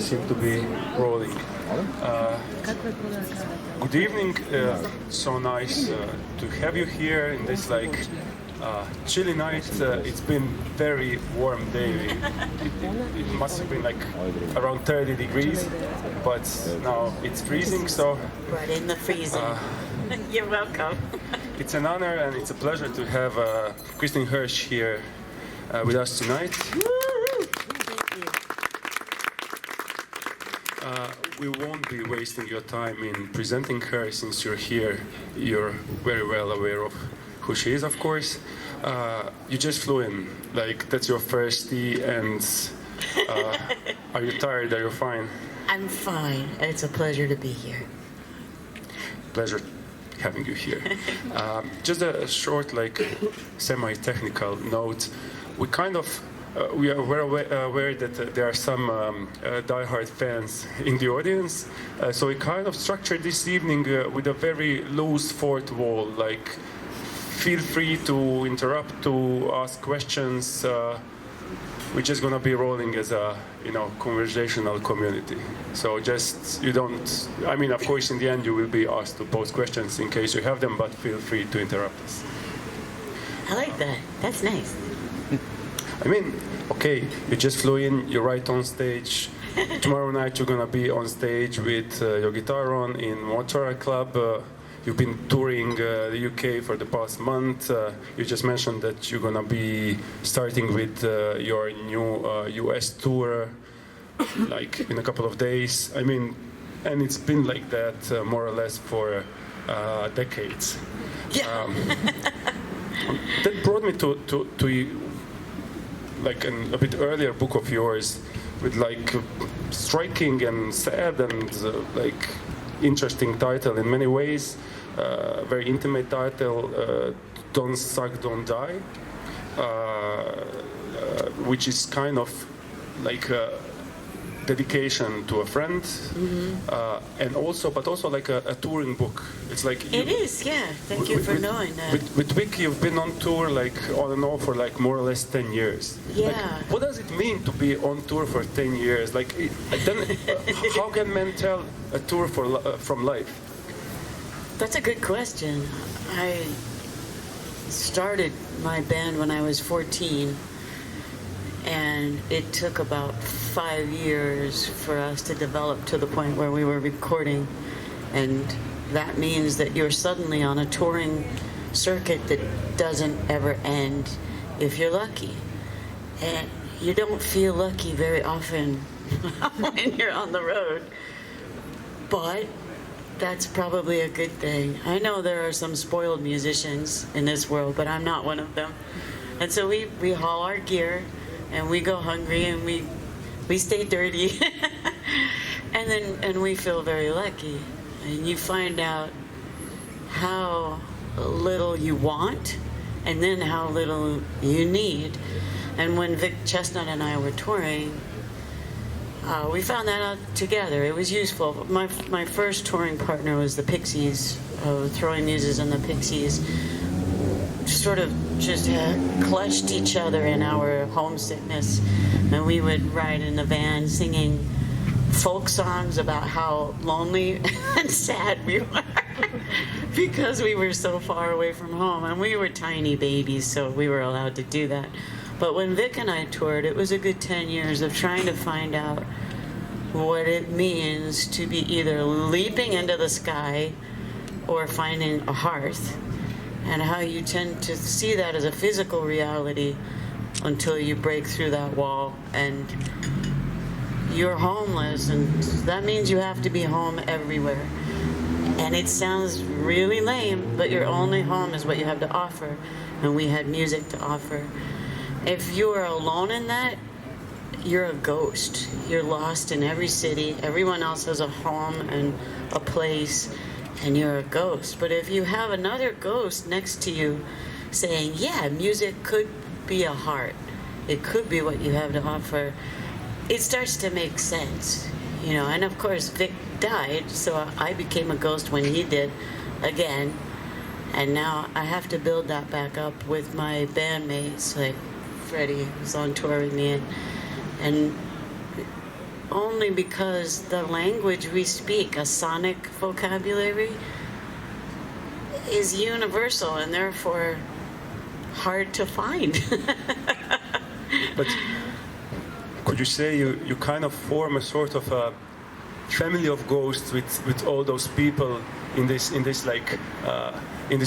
seem to be rolling. Good evening. So nice to have you here in this chilly night. It's been very warm day. It must have been around 30 degrees, but now it's freezing. So right in the freezing. You're welcome. It's an honor and it's a pleasure to have Kristin Hersh here with us tonight. We won't be wasting your time in presenting her since you're here. You're very well aware of who she is, of course. You just flew in, that's your first tea, and are you tired? Are you fine? I'm fine. It's a pleasure to be here. Pleasure having you here. Just a short, semi-technical note. We are very aware that there are some die-hard fans in the audience, so we kind of structured this evening with a very loose fourth wall. Feel free to interrupt, to ask questions. We're just gonna be rolling as a conversational community. So of course, in the end, you will be asked to pose questions in case you have them, but feel free to interrupt us. I like that. That's nice. Okay, you just flew in, you're right on stage. Tomorrow night you're gonna be on stage with your guitar on in Motora Club. You've been touring the UK for the past month. You just mentioned that you're gonna be starting with your new US tour, in a couple of days. And it's been like that more or less for decades. Yeah. That brought me to a bit earlier book of yours with striking and sad and interesting title in many ways, very intimate title, Don't Suck, Don't Die, which is kind of dedication to a friend, but also a touring book. It's it is, yeah. Thank you for knowing that. With Vicky, you've been on tour on and off for more or less 10 years. Yeah. What does it mean to be on tour for 10 years? How can men tell a tour from life? That's a good question. I started my band when I was 14. And it took about 5 years for us to develop to the point where we were recording. And that means that you're suddenly on a touring circuit that doesn't ever end if you're lucky. And you don't feel lucky very often when you're on the road. But that's probably a good thing. I know there are some spoiled musicians in this world, but I'm not one of them. And so we haul our gear, and we go hungry, and we stay dirty, and we feel very lucky. And you find out how little you want, and then how little you need. And when Vic Chestnut and I were touring, we found that out together. It was useful. My first touring partner was the Pixies, Throwing Muses and the Pixies. Sort of just clutched each other in our homesickness, and we would ride in the van singing folk songs about how lonely and sad we were because we were so far away from home, and we were tiny babies, so we were allowed to do that. But when Vic and I toured, it was a good 10 years of trying to find out what it means to be either leaping into the sky or finding a hearth, and how you tend to see that as a physical reality until you break through that wall and you're homeless, and that means you have to be home everywhere. And it sounds really lame, but your only home is what you have to offer, and we had music to offer. If you are alone in that, you're a ghost. You're lost in every city. Everyone else has a home and a place, and you're a ghost. But if you have another ghost next to you saying, yeah, music could be a heart, it could be what you have to offer, it starts to make sense, And of course, Vic died, so I became a ghost when he did again. And now I have to build that back up with my bandmates, like Freddie, who's on tour with me. And only because the language we speak, a sonic vocabulary, is universal and therefore hard to find. But could you say you kind of form a sort of a family of ghosts with all those people in this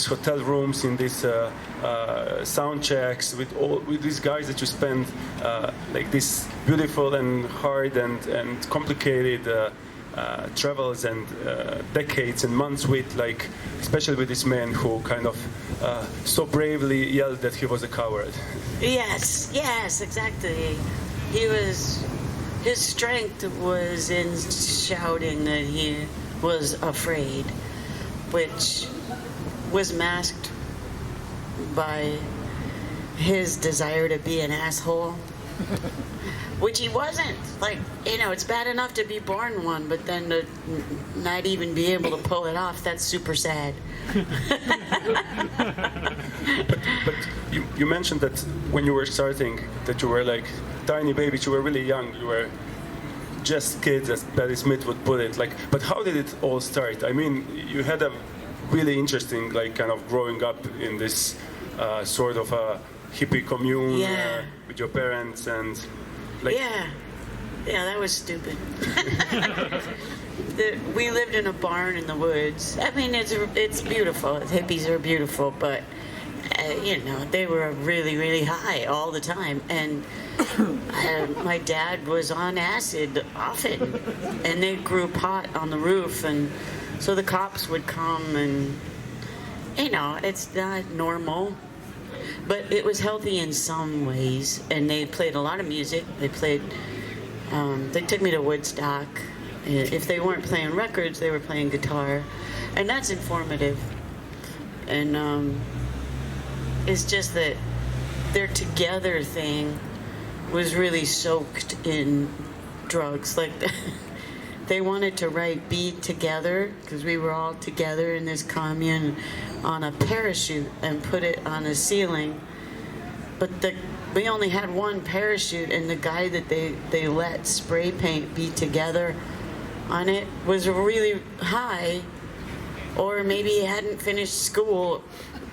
hotel rooms, in these sound checks, with these guys that you spend like this beautiful and hard and complicated travels and decades and months with, like, especially with this man who kind of so bravely yelled that he was a coward. Yes, exactly. His strength was in shouting that he was afraid, which was masked by his desire to be an asshole, which he wasn't. Like, it's bad enough to be born one, but then to not even be able to pull it off, that's super sad. But you mentioned that when you were starting, that you were like tiny babies, you were really young, you were just kids, as Patti Smith would put it. Like, but how did it all start? I mean, you had a really interesting, like, kind of growing up in this sort of a hippie commune with your parents and, like... Yeah, that was stupid. We lived in a barn in the woods. I mean, it's beautiful. Hippies are beautiful, but they were really, really high all the time. And my dad was on acid often, and they grew pot on the roof, and so the cops would come, and it's not normal, but it was healthy in some ways. And they played a lot of music. They took me to Woodstock. If they weren't playing records, they were playing guitar, and that's informative. And it's just that their together thing was really soaked in drugs. Like, they wanted to write "Be Together" because we were all together in this commune on a parachute and put it on a ceiling. But we only had one parachute, and the guy that they let spray paint "Be Together" on it was really high, or maybe he hadn't finished school.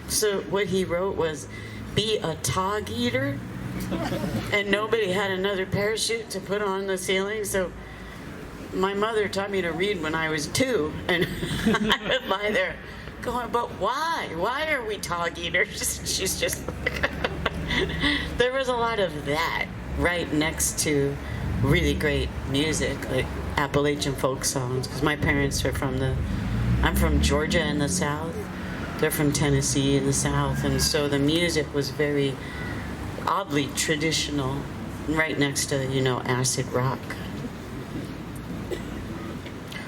So what he wrote was, "Be a tog eater," and nobody had another parachute to put on the ceiling. So my mother taught me to read when I was 2, and I would lie there going, "But why? Why are we tog eaters?" She's just like... There was a lot of that right next to really great music, like Appalachian folk songs, because my parents are I'm from Georgia in the South. They're from Tennessee in the South, and so the music was very oddly traditional, right next to, acid rock.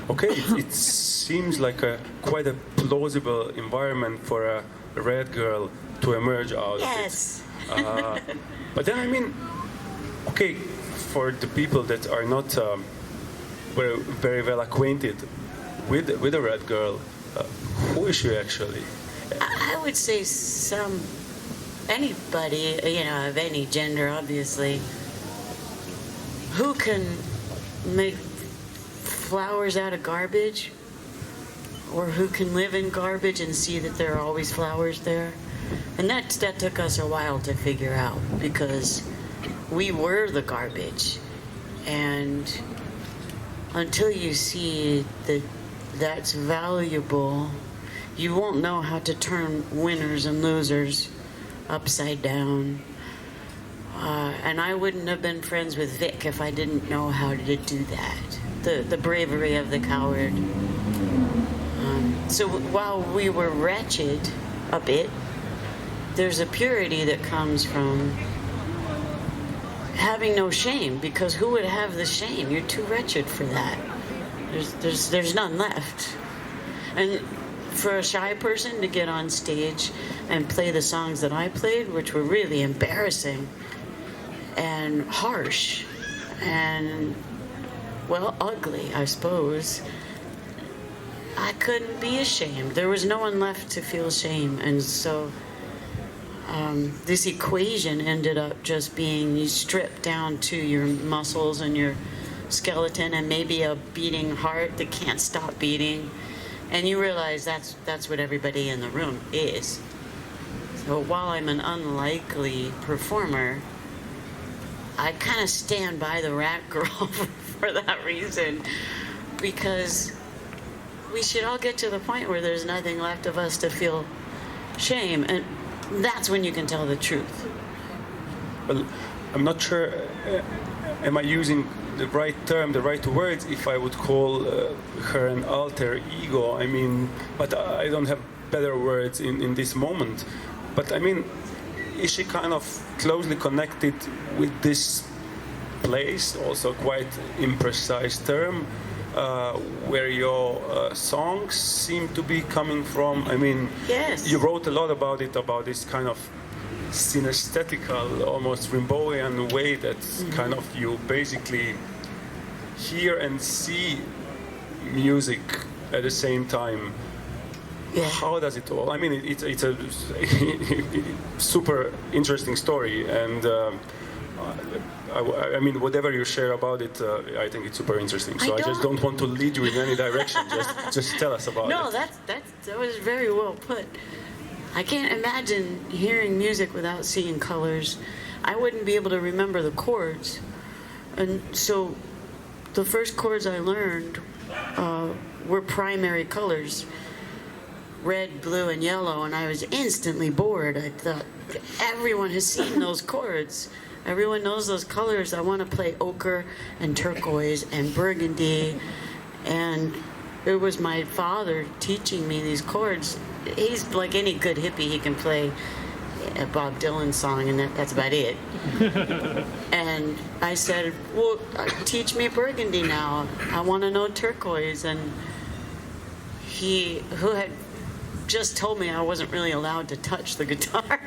Okay, it seems like quite a plausible environment for a red girl to emerge out of it. Yes. But then, I mean, okay, for the people that are not very well acquainted with a red girl, who is she actually? I would say anybody, of any gender, obviously, who can make flowers out of garbage, or who can live in garbage and see that there are always flowers there. And that took us a while to figure out, because we were the garbage. And until you see that that's valuable, you won't know how to turn winners and losers upside down. And I wouldn't have been friends with Vic if I didn't know how to do that. The bravery of the coward. So while we were wretched a bit, there's a purity that comes from having no shame, because who would have the shame? You're too wretched for that. There's none left. And for a shy person to get on stage and play the songs that I played, which were really embarrassing and harsh and, well, ugly, I suppose, I couldn't be ashamed. There was no one left to feel shame. And so this equation ended up just being you stripped down to your muscles and your skeleton and maybe a beating heart that can't stop beating. And you realize that's what everybody in the room is. So while I'm an unlikely performer, I kind of stand by the rat girl for that reason, because we should all get to the point where there's nothing left of us to feel shame, and that's when you can tell the truth. Well, I'm not sure, am I using the right term, the right words, if I would call her an alter ego? I mean, but I don't have better words in this moment. But I mean, is she kind of closely connected with this place, also quite imprecise term, where your songs seem to be coming from? I mean, yes. You wrote a lot about it, about this kind of synesthetical, almost Rimbaudin way that kind of you basically hear and see music at the same time. Yeah. How does it all? I mean, it's a super interesting story, and I mean, whatever you share about it, I think it's super interesting. So I just don't want to lead you in any direction. Just tell us about it. No, that was very well put. I can't imagine hearing music without seeing colors. I wouldn't be able to remember the chords, and so the first chords I learned were primary colors. Red, blue, and yellow, and I was instantly bored. I thought, everyone has seen those chords. Everyone knows those colors. I want to play ochre and turquoise and burgundy. And it was my father teaching me these chords. He's like any good hippie. He can play a Bob Dylan song, and that's about it. And I said, well, teach me burgundy now. I want to know turquoise. And he, who had just told me I wasn't really allowed to touch the guitar,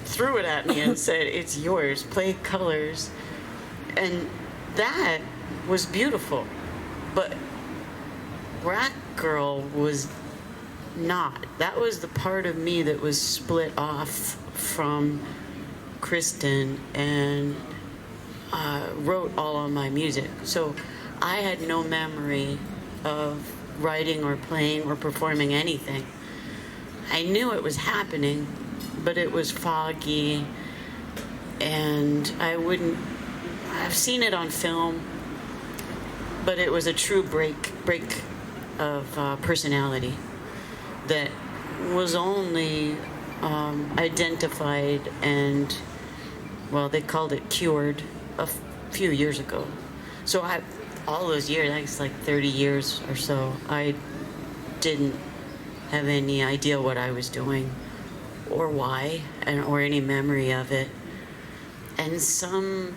threw it at me and said, it's yours, play colors. And that was beautiful. But Rat Girl was not. That was the part of me that was split off from Kristin and wrote all of my music. So I had no memory of writing or playing or performing anything. I knew it was happening, but it was foggy, and I've seen it on film, but it was a true break of personality that was only identified and, well, they called it cured a few years ago. So all those years, I guess like 30 years or so, I didn't have any idea what I was doing or why, or any memory of it. And some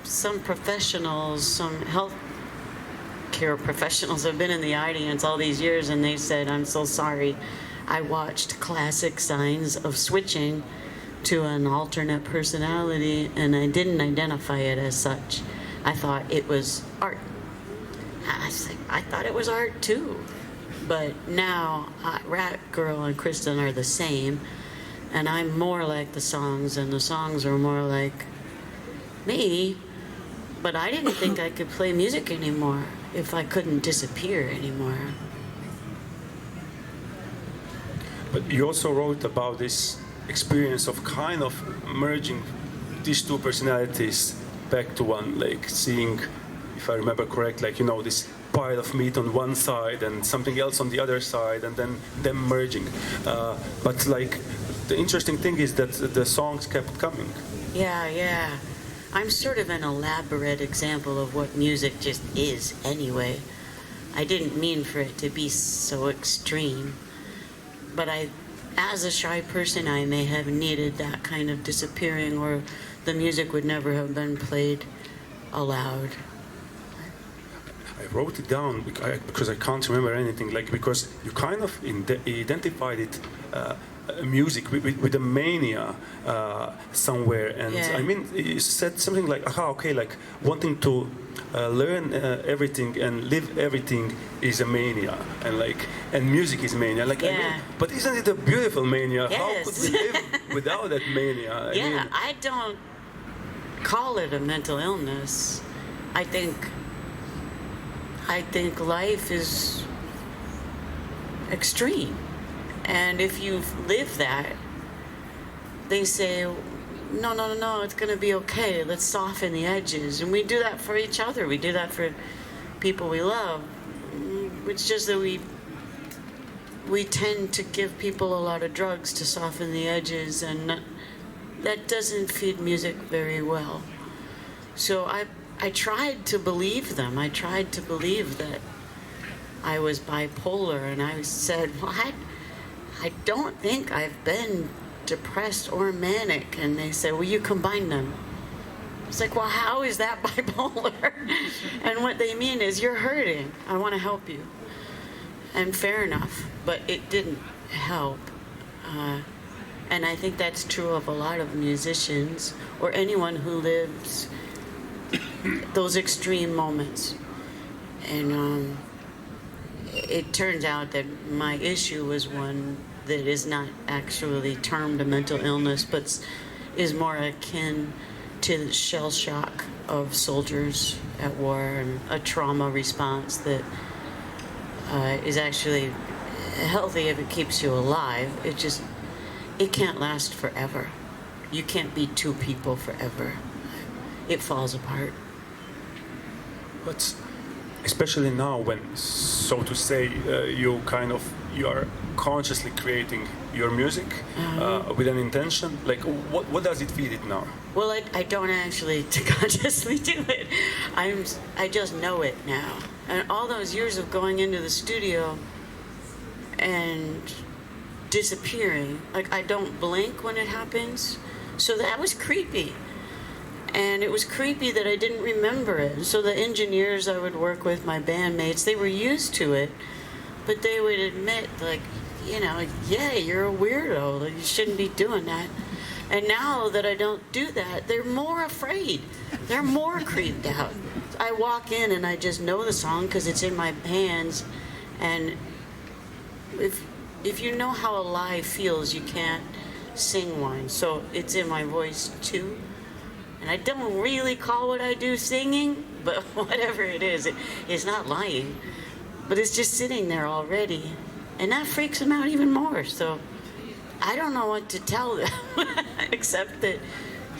professionals, some health care professionals have been in the audience all these years, and they said, I'm so sorry. I watched classic signs of switching to an alternate personality, and I didn't identify it as such. I thought it was art. I thought it was art too. But now Rat Girl and Kristin are the same, and I'm more like the songs, and the songs are more like me. But I didn't think I could play music anymore if I couldn't disappear anymore. But you also wrote about this experience of kind of merging these two personalities back to one, like seeing, if I remember correct, like, you know, this pile of meat on one side and something else on the other side, and then them merging. But like, the interesting thing is that the songs kept coming. Yeah. I'm sort of an elaborate example of what music just is anyway. I didn't mean for it to be so extreme, but as a shy person, I may have needed that kind of disappearing, or the music would never have been played aloud. I wrote it down because I can't remember anything, like, because you kind of identified it, music with a mania somewhere, and yeah. I mean, you said something like, okay, like wanting to learn everything and live everything is a mania, and music is mania, like, yeah. I mean, but isn't it a beautiful mania? Yes. How could we live without that mania? I don't call it a mental illness. I think life is extreme. And if you've lived that, they say, no, it's going to be okay. Let's soften the edges. And we do that for each other. We do that for people we love. It's just that we tend to give people a lot of drugs to soften the edges, and that doesn't feed music very well. So I tried to believe them. I tried to believe that I was bipolar, and I said, well, I don't think I've been depressed or manic. And they said, well, you combine them. It's like, well, how is that bipolar? And what they mean is, you're hurting. I want to help you. And fair enough, but it didn't help. And I think that's true of a lot of musicians or anyone who lives those extreme moments. And it turns out that my issue was one that is not actually termed a mental illness, but is more akin to the shell shock of soldiers at war and a trauma response that is actually healthy if it keeps you alive. It can't last forever. You can't be two people forever. It falls apart. But especially now, when, so to say, you are consciously creating your music with an intention. Like, what does it feed it now? Well, I don't actually consciously do it. I just know it now. And all those years of going into the studio and disappearing, like, I don't blink when it happens. So that was creepy. And it was creepy that I didn't remember it. So the engineers I would work with, my bandmates, they were used to it, but they would admit, like, yeah, you're a weirdo. Like, you shouldn't be doing that. And now that I don't do that, they're more afraid. They're more creeped out. I walk in and I just know the song because it's in my hands. And if you know how a lie feels, you can't sing one. So it's in my voice too. And I don't really call what I do singing, but whatever it is, it's not lying. But it's just sitting there already. And that freaks them out even more. So I don't know what to tell them, except that,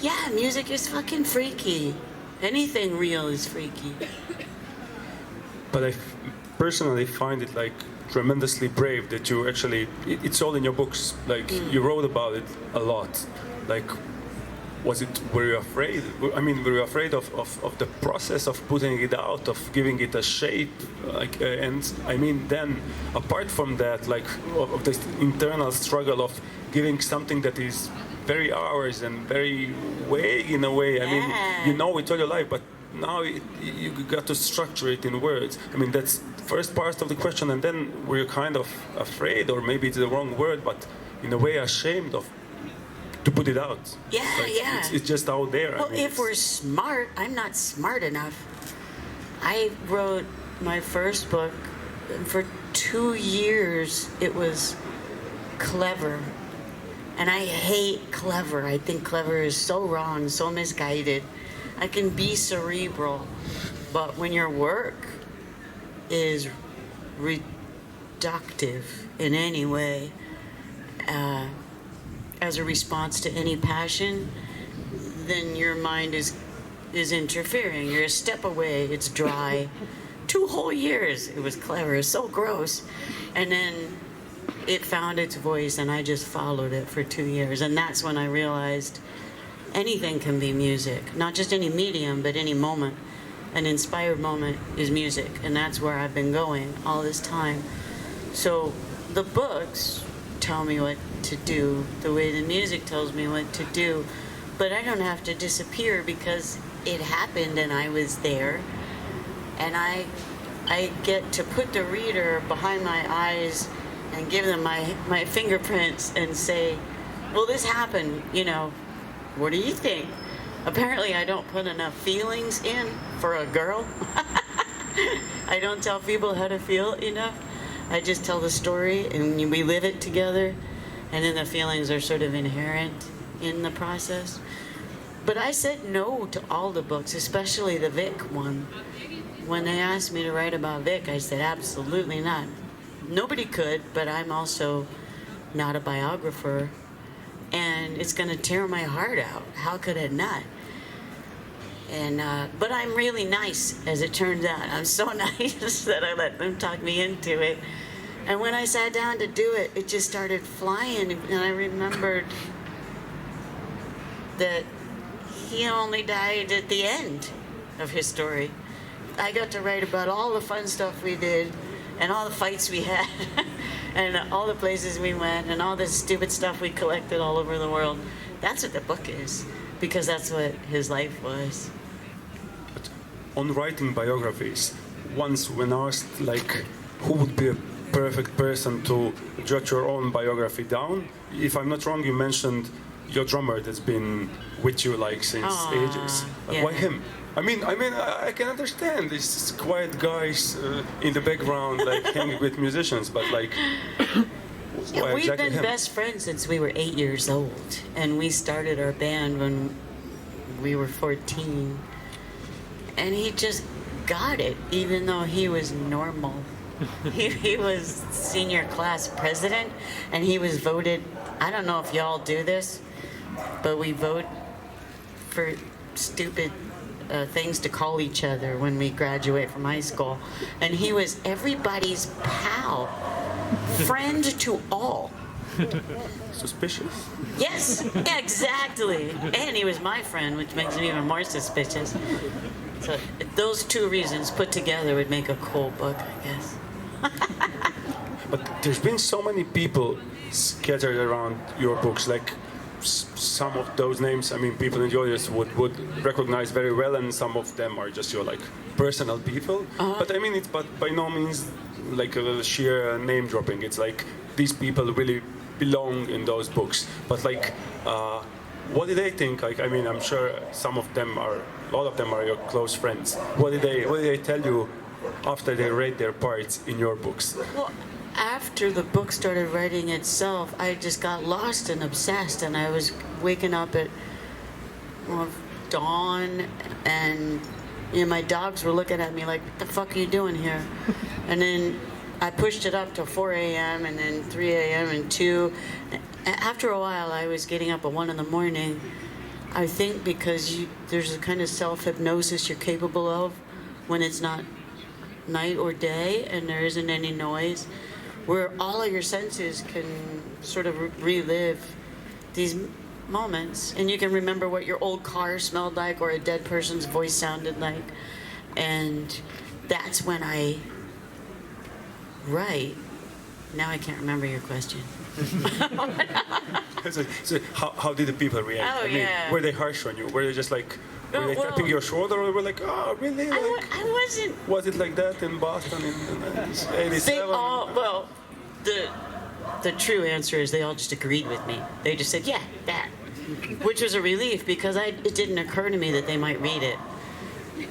yeah, music is fucking freaky. Anything real is freaky. But I personally find it like tremendously brave that you actually, it's all in your books. Like, you wrote about it a lot. Like, were you afraid? I mean, were you afraid of the process of putting it out, of giving it a shape? Like, and I mean, then apart from that, like, of this internal struggle of giving something that is very ours and very vague in a way. I mean, you know it all your life, but now you got to structure it in words. I mean, that's the first part of the question, and then were you kind of afraid, or maybe it's the wrong word, but in a way ashamed of to put it out? Yeah, like, yeah. It's just out there. Well, I mean, if we're smart, I'm not smart enough. I wrote my first book, and for 2 years it was clever. And I hate clever. I think clever is so wrong, so misguided. I can be cerebral, but when your work is reductive in any way, as a response to any passion, then your mind is interfering. You're a step away. It's dry. 2 whole years it was clever. It's so gross. And then it found its voice, and I just followed it for 2 years. And that's when I realized anything can be music. Not just any medium, but any moment. An inspired moment is music. And that's where I've been going all this time. So the books tell me what to do, the way the music tells me what to do. But I don't have to disappear because it happened and I was there. And I get to put the reader behind my eyes and give them my fingerprints and say, well, this happened, what do you think? Apparently I don't put enough feelings in for a girl. I don't tell people how to feel enough. I just tell the story and we live it together, and then the feelings are sort of inherent in the process. But I said no to all the books, especially the Vic one. When they asked me to write about Vic, I said absolutely not. Nobody could, but I'm also not a biographer, and it's going to tear my heart out. How could it not? And but I'm really nice, as it turns out. I'm so nice that I let them talk me into it. And when I sat down to do it, it just started flying, and I remembered that he only died at the end of his story. I got to write about all the fun stuff we did, and all the fights we had, and all the places we went, and all the stupid stuff we collected all over the world. That's what the book is, because that's what his life was. But on writing biographies, once when asked, like, who would be a perfect person to jot your own biography down, if I'm not wrong, you mentioned your drummer that's been with you like since ages. Yeah. Why him? I mean, I can understand these quiet guys in the background, like hanging with musicians, but like, why We've exactly been him? best friends since we were 8 years old, and we started our band when we were 14. And he just got it, even though he was normal. He was senior class president, and he was voted. I don't know if y'all do this, but we vote for stupid things to call each other when we graduate from high school. And he was everybody's pal, friend to all. Suspicious? Yes, exactly. And he was my friend, which makes him even more suspicious. So those two reasons put together would make a cool book, I guess. But there's been so many people scattered around your books, like some of those names, I mean, people in the audience would recognize very well, and some of them are just your, like, personal people. But I mean, it's by no means like a sheer name dropping. It's like these people really belong in those books. But like, what did they think? Like, I mean, I'm sure a lot of them are your close friends. What did they tell you after they read their parts in your books? Well, after the book started writing itself, I just got lost and obsessed, and I was waking up at dawn, and my dogs were looking at me like, what the fuck are you doing here? And then I pushed it up to 4 a.m. and then 3 a.m. and 2. After a while, I was getting up at 1 in the morning. I think because there's a kind of self-hypnosis you're capable of when it's not night or day and there isn't any noise, where all of your senses can sort of relive these moments, and you can remember what your old car smelled like or a dead person's voice sounded like. And that's when I write. Now I can't remember your question. So how did the people react? Oh, I mean, yeah. were they harsh on you? Were they just like, were they tapping your shoulder, or were like, oh, really? Like, I wasn't. was it like that in Boston in 87? They all, well, the true answer is they all just agreed with me. They just said, yeah, that. Which was a relief, because it didn't occur to me that they might read it.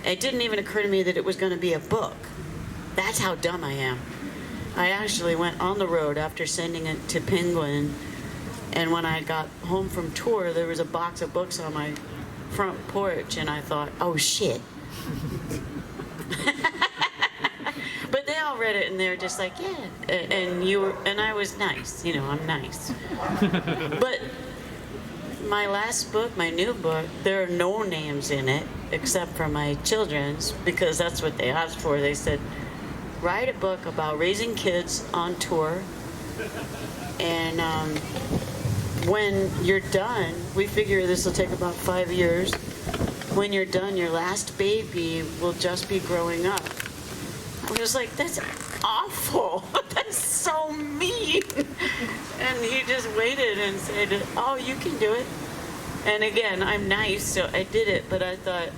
It didn't even occur to me that it was going to be a book. That's how dumb I am. I actually went on the road after sending it to Penguin, and when I got home from tour, there was a box of books on my front porch, and I thought, oh shit. But they all read it, and they were just like, yeah. And I was nice, I'm nice. But my last book, my new book, there are no names in it except for my children's, because that's what they asked for. They said, write a book about raising kids on tour, and when you're done, we figure this will take about 5 years. When you're done, your last baby will just be growing up. I was like, that's awful. That's so mean. And he just waited and said, oh, you can do it. And again, I'm nice, so I did it. But I thought,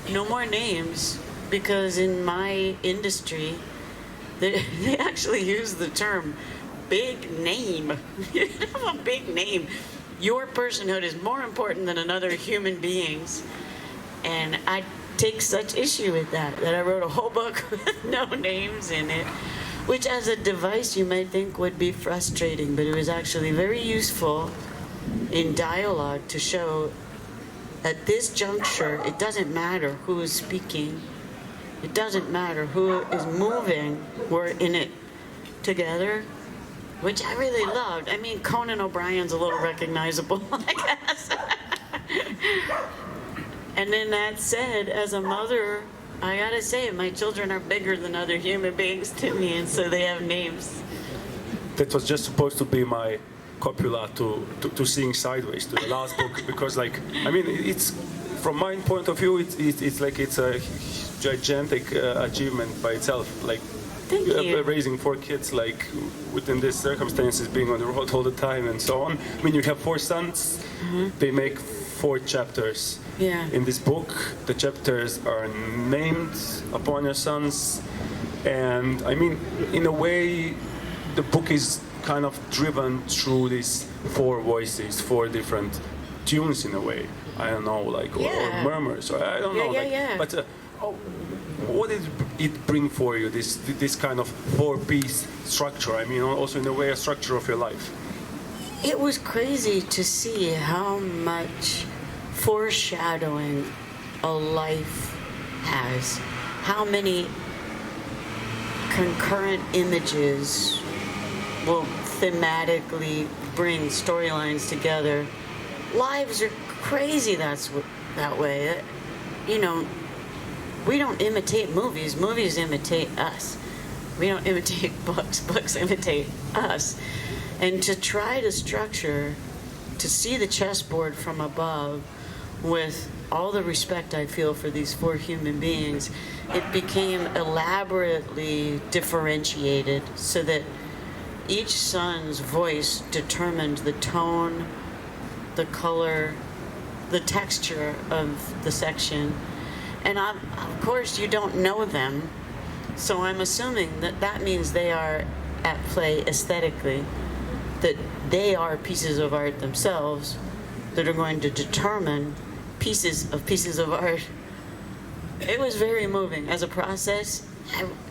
no more names, because in my industry, they actually use the term big name. You have a big name. Your personhood is more important than another human being's. And I take such issue with that I wrote a whole book with no names in it, which as a device you might think would be frustrating, but it was actually very useful in dialogue to show at this juncture, it doesn't matter who is speaking. It doesn't matter who is moving. We're in it together, which I really loved. I mean, Conan O'Brien's a little recognizable, I guess. And then that said, as a mother, I gotta say, my children are bigger than other human beings to me, and so they have names. That was just supposed to be my copula to Seeing Sideways, to the last book, because, like, I mean, it's, from my point of view, it's like it's a gigantic achievement by itself. Like, Thank you. Raising 4 kids, like, within these circumstances, being on the road all the time and so on. I mean, you have 4 sons. They make 4 chapters. Yeah. In this book, the chapters are named upon your sons, and I mean, in a way, the book is kind of driven through these 4 voices, 4 different tunes in a way. I don't know, like, or murmurs, or I don't know. But what did it bring for you, this kind of 4-piece structure? I mean, also in a way, a structure of your life. It was crazy to see how much foreshadowing a life has. How many concurrent images will thematically bring storylines together. Lives are crazy that way. You know, we don't imitate movies. Movies imitate us. We don't imitate books. Books imitate us. And to try to structure, to see the chessboard from above with all the respect I feel for these 4 human beings, it became elaborately differentiated so that each son's voice determined the tone, the color, the texture of the section. And of course, you don't know them, so I'm assuming that means they are at play aesthetically, that they are pieces of art themselves that are going to determine pieces of art. It was very moving. As a process,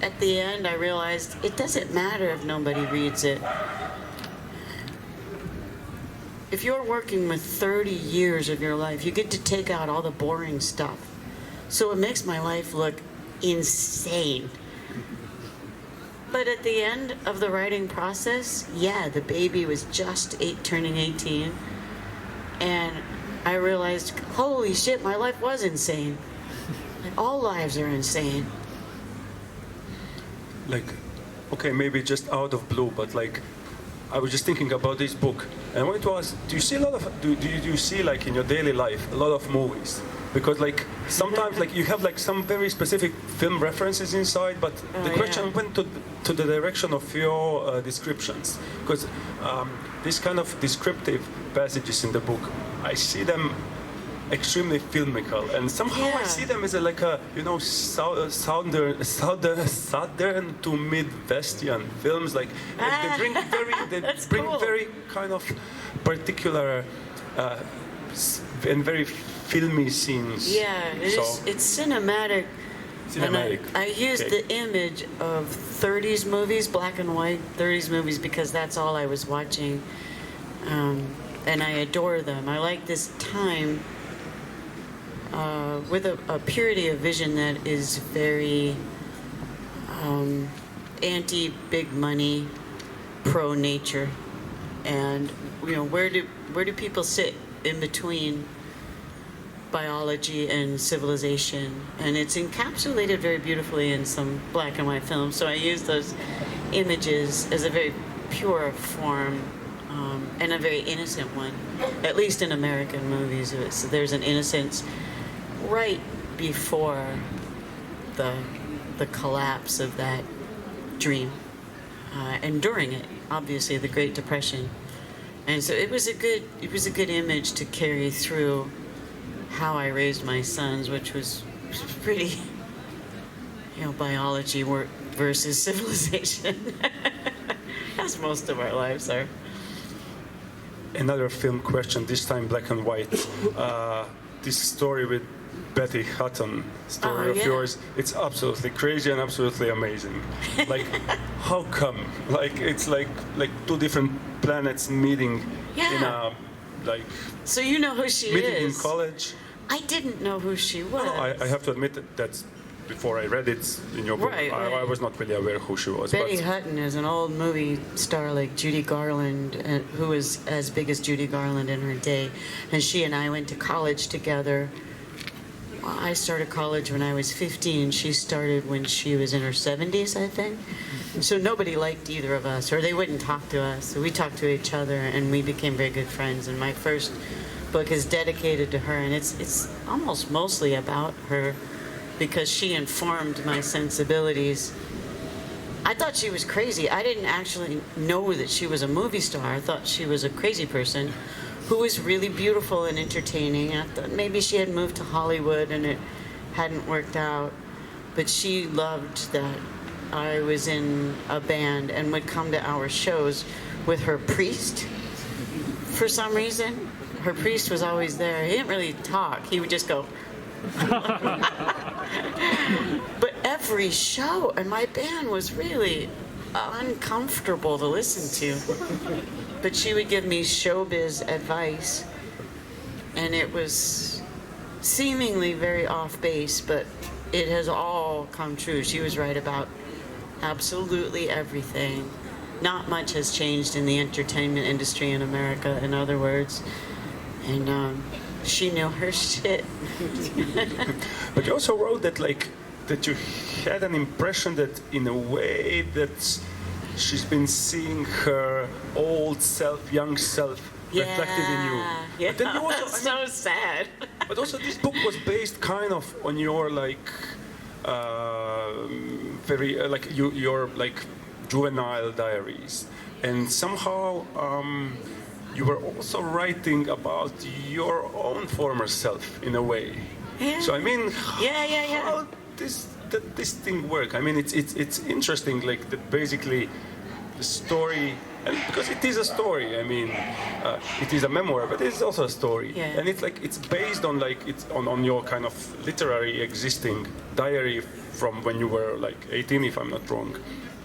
at the end, I realized it doesn't matter if nobody reads it. If you're working with 30 years of your life, you get to take out all the boring stuff. So it makes my life look insane. But at the end of the writing process, the baby was just turning 18. And I realized, holy shit, my life was insane. Like, all lives are insane. Like, okay, maybe just out of blue, but like, I was just thinking about this book, and I wanted to ask, do you see a lot of, do you see, like, in your daily life, a lot of movies? Because, like, sometimes, like, you have, like, some very specific film references inside, but the question went to the direction of your descriptions. Because these kind of descriptive passages in the book, I see them extremely filmical, and somehow I see them as like a, you know, southern to Midwestian films. Like, they bring very kind of particular and very filmy scenes. Yeah, it's cinematic. Cinematic. I used the image of 30s movies, black and white 30s movies, because that's all I was watching. And I adore them. I like this time with a purity of vision that is very anti-big money, pro-nature. And, you know, where do people sit in between biology and civilization? And it's encapsulated very beautifully in some black and white films. So I use those images as a very pure form, and a very innocent one, at least in American movies. So there's an innocence right before the collapse of that dream, and during it, obviously, the Great Depression. And so it was a good image to carry through how I raised my sons, which was pretty, you know, biology versus civilization, as most of our lives are. Another film question, this time black and white. This story with Betty Hutton, story of yours, it's absolutely crazy and absolutely amazing. Like, how come? Like, it's like 2 different planets meeting in a, like... So you know who she meeting is. in college. I didn't know who she was. No, I have to admit that before I read it in your book, Right. I was not really aware who she was. Betty but Hutton is an old movie star like Judy Garland, who was as big as Judy Garland in her day. And she and I went to college together. I started college when I was 15. She started when she was in her 70s, I think. So nobody liked either of us, or they wouldn't talk to us. So we talked to each other, and we became very good friends. And my first book is dedicated to her, and it's almost mostly about her, because she informed my sensibilities. I thought she was crazy. I didn't actually know that she was a movie star. I thought she was a crazy person who was really beautiful and entertaining. I thought maybe she had moved to Hollywood and it hadn't worked out. But she loved that I was in a band and would come to our shows with her priest. For some reason, her priest was always there. He didn't really talk. He would just go, but every show, and my band was really uncomfortable to listen to. But she would give me showbiz advice, and it was seemingly very off base, but it has all come true. She was right about absolutely everything. Not much has changed in the entertainment industry in America, in other words. And she knew her shit. But you also wrote that that you had an impression that in a way that she's been seeing her old self, young self reflected in you. Yeah, But then you also, that's so sad. But also this book was based kind of on your very your juvenile diaries, and somehow you were also writing about your own former self in a way. Yeah. So I mean, Yeah. how this thing work? I mean, it's interesting. Basically, the story, and because it is a story. I mean, it is a memoir, but it's also a story. Yeah. And it's based on it's on your kind of literary existing diary from when you were 18, if I'm not wrong.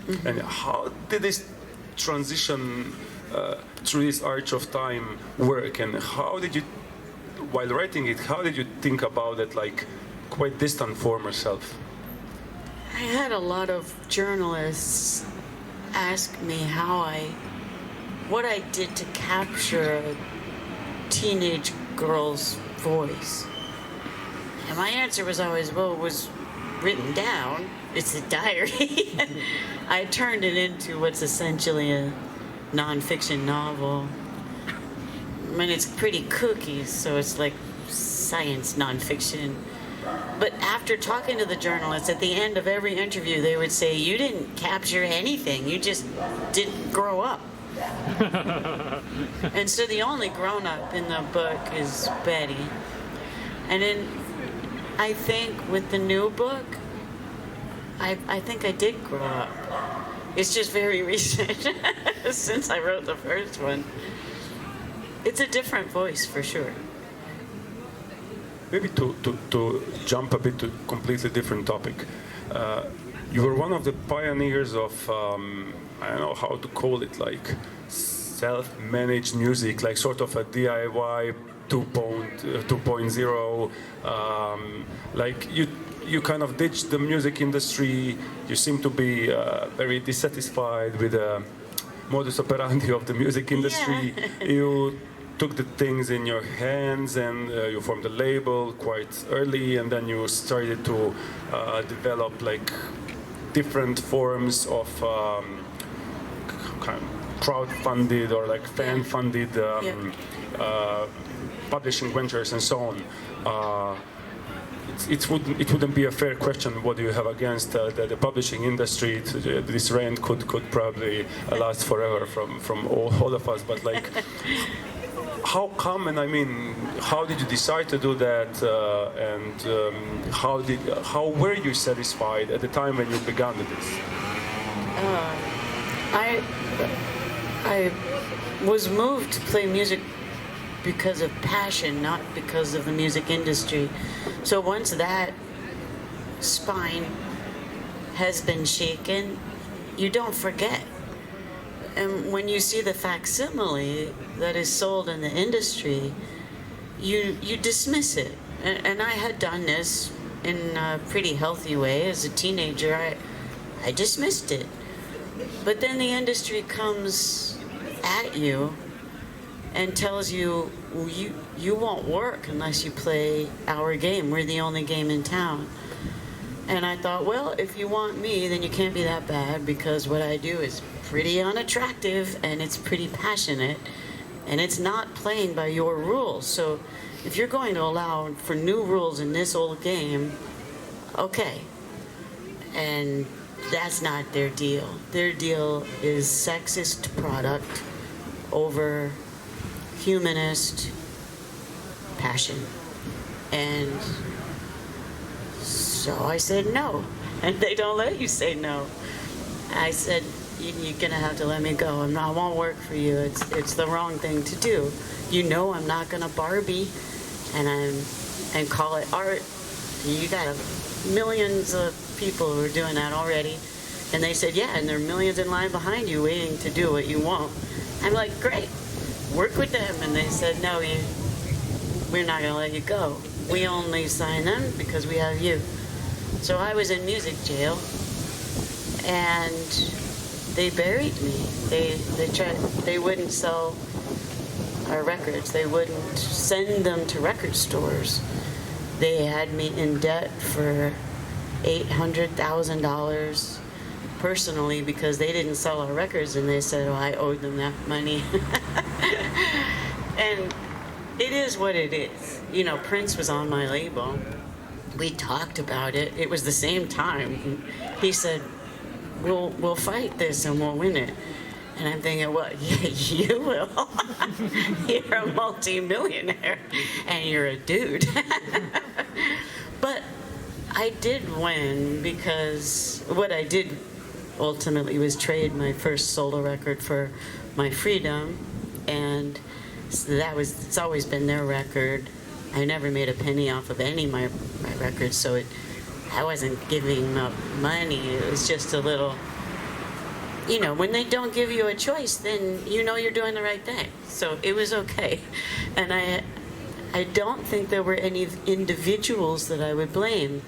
Mm-hmm. And how did this transition through this arch of time work, and how did you, while writing it, how did you think about it, quite distant former self? I had a lot of journalists ask me what I did to capture a teenage girl's voice. And my answer was always, well, it was written down. It's a diary. I turned it into what's essentially a nonfiction novel. I mean, it's pretty kooky, so it's like science nonfiction. But after talking to the journalists, at the end of every interview, they would say, you didn't capture anything. You just didn't grow up. And so the only grown-up in the book is Betty. And then I think with the new book, I think I did grow up. It's just very recent, since I wrote the first one. It's a different voice, for sure. Maybe to jump a bit to a completely different topic. You were one of the pioneers of, I don't know how to call it, self-managed music, sort of a DIY 2.0. You kind of ditched the music industry. You seem to be very dissatisfied with the modus operandi of the music industry. Yeah. You took the things in your hands, and you formed a label quite early, and then you started to develop different forms of kind of crowd-funded or fan-funded publishing ventures and so on. It wouldn't be a fair question. What do you have against the publishing industry? This rant could probably last forever from all of us. But how come? And I mean, how did you decide to do that? How were you satisfied at the time when you began with this? I was moved to play music because of passion, not because of the music industry. So once that spine has been shaken, you don't forget. And when you see the facsimile that is sold in the industry, you dismiss it. And I had done this in a pretty healthy way. As a teenager, I dismissed it. But then the industry comes at you and tells you, well, you won't work unless you play our game. We're the only game in town. And I thought, well, if you want me, then you can't be that bad, because what I do is pretty unattractive and it's pretty passionate and it's not playing by your rules. So if you're going to allow for new rules in this old game, okay. And that's not their deal. Their deal is sexist product over humanist passion. And so I said no, and they don't let you say no. I said, you're gonna have to let me go. I won't work for you. It's the wrong thing to do. You know I'm not gonna Barbie and call it art. You got millions of people who are doing that already. And they said, yeah, and there are millions in line behind you waiting to do what you want. I'm like, great, work with them. And they said, no, we're not gonna let you go. We only sign them because we have you. So I was in music jail, and they buried me. They wouldn't sell our records. They wouldn't send them to record stores. They had me in debt for $800,000 personally because they didn't sell our records, and they said, oh, I owed them that money. And it is what it is. You know, Prince was on my label. We talked about it. It was the same time. He said, we'll fight this and we'll win it. And I'm thinking, well, yeah, you will. You're a multi-millionaire and you're a dude. But I did win, because what I did ultimately was trade my first solo record for My Freedom, and it's always been their record. I never made a penny off of any of my records, so I wasn't giving up money. It was just a little, you know, when they don't give you a choice, then you know you're doing the right thing. So it was okay. And I don't think there were any individuals that I would blame,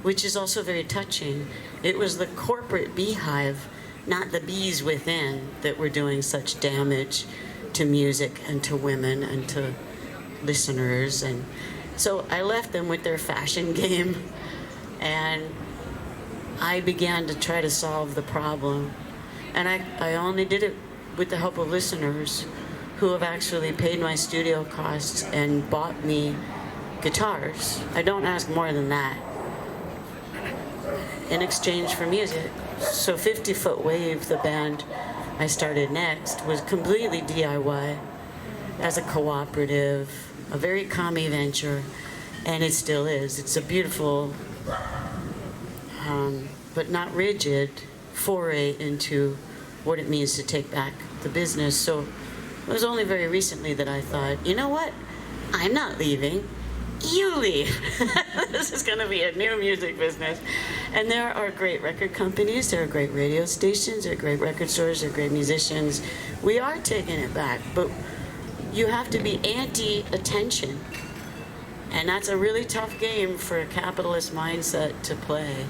which is also very touching. It was the corporate beehive, not the bees within, that were doing such damage to music and to women and to listeners. And so I left them with their fashion game, and I began to try to solve the problem. And I only did it with the help of listeners who have actually paid my studio costs and bought me guitars. I don't ask more than that in exchange for music. So 50 Foot Wave, the band I started next, was completely DIY as a cooperative, a very commie venture, and it still is. It's a beautiful, but not rigid, foray into what it means to take back the business. So it was only very recently that I thought, you know what? I'm not leaving. You leave. This is going to be a new music business. And there are great record companies, there are great radio stations, there are great record stores, there are great musicians. We are taking it back, but you have to be anti-attention. And that's a really tough game for a capitalist mindset to play.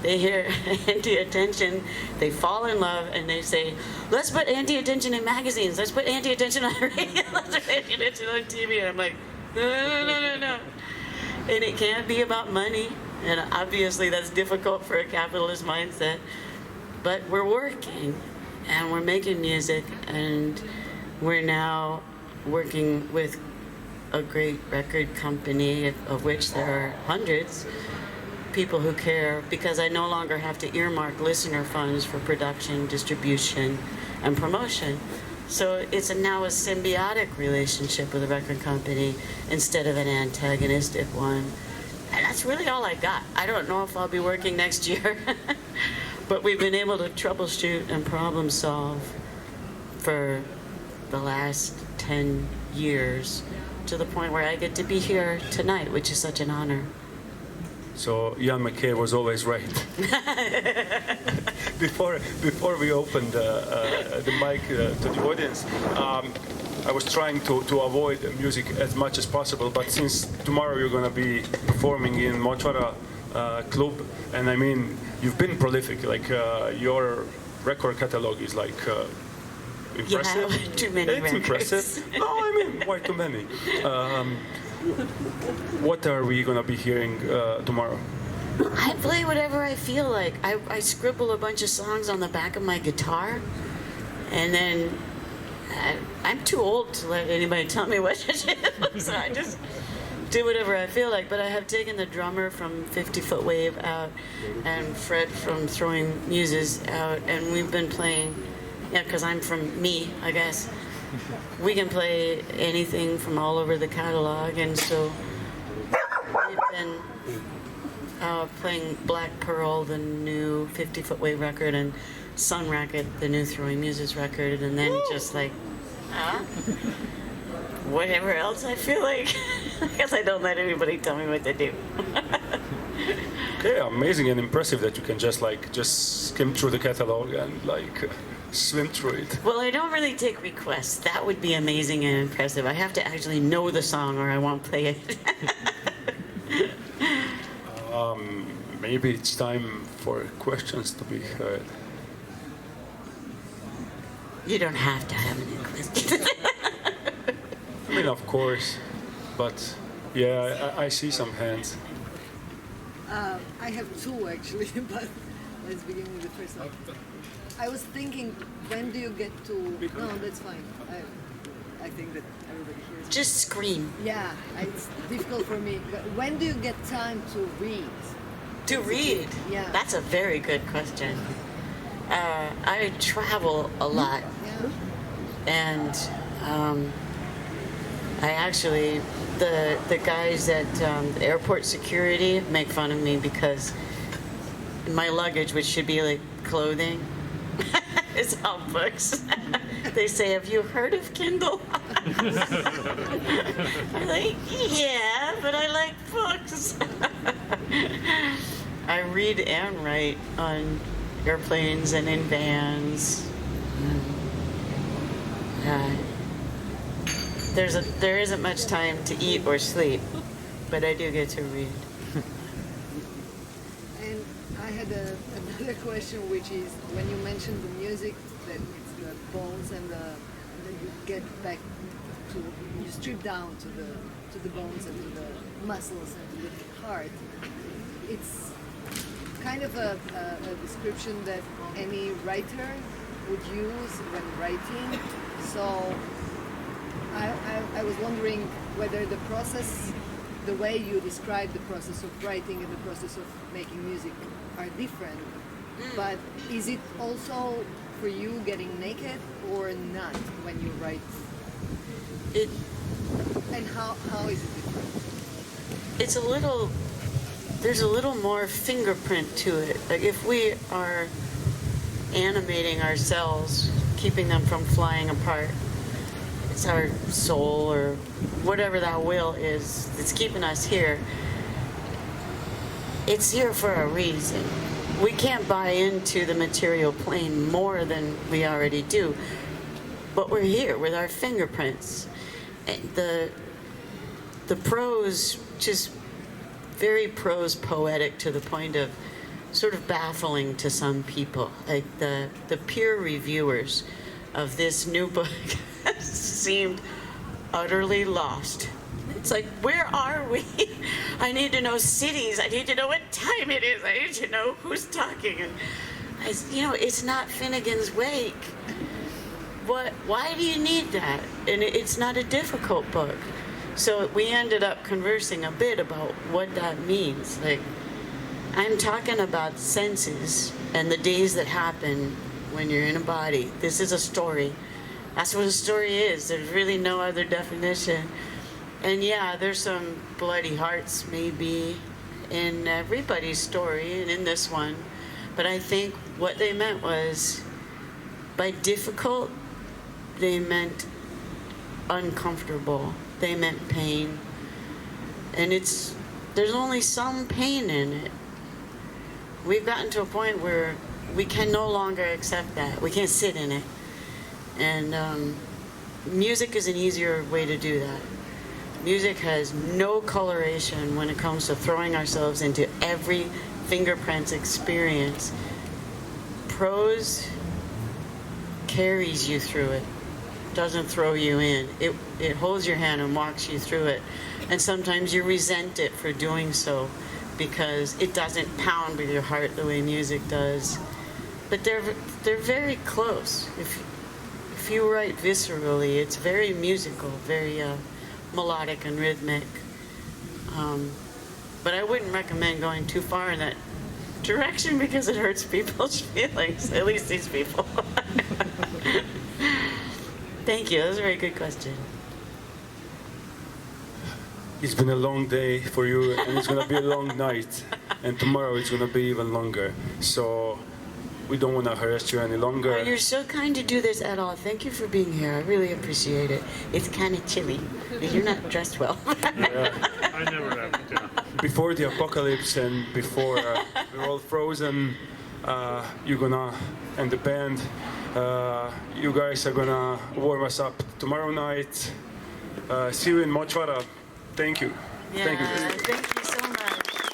They hear anti-attention, they fall in love, and they say, let's put anti-attention in magazines, let's put anti-attention on radio, let's put anti-attention on TV. And I'm like, no. And it can't be about money, and obviously that's difficult for a capitalist mindset. But we're working, and we're making music, and we're now working with a great record company, of which there are hundreds, people who care, because I no longer have to earmark listener funds for production, distribution, and promotion. So it's now a symbiotic relationship with a record company instead of an antagonistic one. And that's really all I got. I don't know if I'll be working next year, but we've been able to troubleshoot and problem solve for the last 10 years to the point where I get to be here tonight, which is such an honor. So Ian McKay was always right. Before we opened the mic to the audience, I was trying to avoid music as much as possible, but since tomorrow you're going to be performing in Močvara Club, and I mean, you've been prolific, like your record catalog is like impressive. You have too many It's records. impressive. No, I mean, why too many? What are we going to be hearing tomorrow? I play whatever I feel like. I scribble a bunch of songs on the back of my guitar, and then I'm too old to let anybody tell me what to do, so I just do whatever I feel like. But I have taken the drummer from 50 Foot Wave out, and Fred from Throwing Muses out, and we've been playing, because I'm from me, I guess. We can play anything from all over the catalog, and so we've been playing Black Pearl, the new 50 Foot Wave record, and Sun Racket, the new Throwing Muses record, and then just like, whatever else I feel like. I guess I don't let anybody tell me what to do. Okay, amazing and impressive that you can just skim through the catalog and swim through it. Well, I don't really take requests. That would be amazing and impressive. I have to actually know the song or I won't play it. Maybe it's time for questions to be heard. You don't have to have any questions. I mean, of course, but yeah, I see some hands. I have two actually, but let's begin with the first one. I was thinking, when do you get to? No, that's fine. I think that everybody hears. Just scream. Yeah, it's difficult for me. But when do you get time to read? To read? Yeah. That's a very good question. I travel a lot, and I actually, the guys at airport security make fun of me because my luggage, which should be like clothing, is all books. They say, "Have you heard of Kindle?" I'm like, "Yeah, but I like books." I read and write on airplanes and in vans. There isn't much time to eat or sleep, but I do get to read. And I had another question, which is when you mentioned the music, that it's the bones and then you get back to, you strip down to the bones and to the muscles and to the heart. It's kind of a description that any writer would use when writing. So I was wondering whether the process, the way you describe the process of writing and the process of making music are different. But is it also for you getting naked or not when you write? And how is it different? It's there's a little more fingerprint to it. Like if we are animating ourselves, keeping them from flying apart, it's our soul or whatever that will is that's keeping us here. It's here for a reason. We can't buy into the material plane more than we already do, but we're here with our fingerprints. And the prose, just very prose poetic to the point of sort of baffling to some people. Like the peer reviewers of this new book seemed utterly lost. It's like, where are we? I need to know cities. I need to know what time it is. I need to know who's talking. And it's not Finnegan's Wake. Why do you need that? And it's not a difficult book. So we ended up conversing a bit about what that means. Like, I'm talking about senses and the days that happen when you're in a body. This is a story. That's what a story is. There's really no other definition. And yeah, there's some bloody hearts maybe in everybody's story and in this one. But I think what they meant was, by difficult, they meant uncomfortable. They meant pain. And there's only some pain in it. We've gotten to a point where we can no longer accept that. We can't sit in it. And music is an easier way to do that. Music has no coloration when it comes to throwing ourselves into every fingerprints experience. Prose carries you through it, doesn't throw you in. It holds your hand and walks you through it. And sometimes you resent it for doing so because it doesn't pound with your heart the way music does. But they're very close. If you write viscerally, it's very musical, very melodic and rhythmic. But I wouldn't recommend going too far in that direction because it hurts people's feelings, at least these people. Thank you. That was a very good question. It's been a long day for you, and it's gonna be a long night, and tomorrow it's gonna be even longer. So we don't want to harass you any longer. Oh, you're so kind to do this at all. Thank you for being here. I really appreciate it. It's kind of chilly. You're not dressed well. Yeah. I never have. Yeah. Before the apocalypse and before we're all frozen, you're gonna, and the band, you guys are gonna warm us up tomorrow night. See you in Močvara. Thank you. Yeah, Thank you. thank you so much.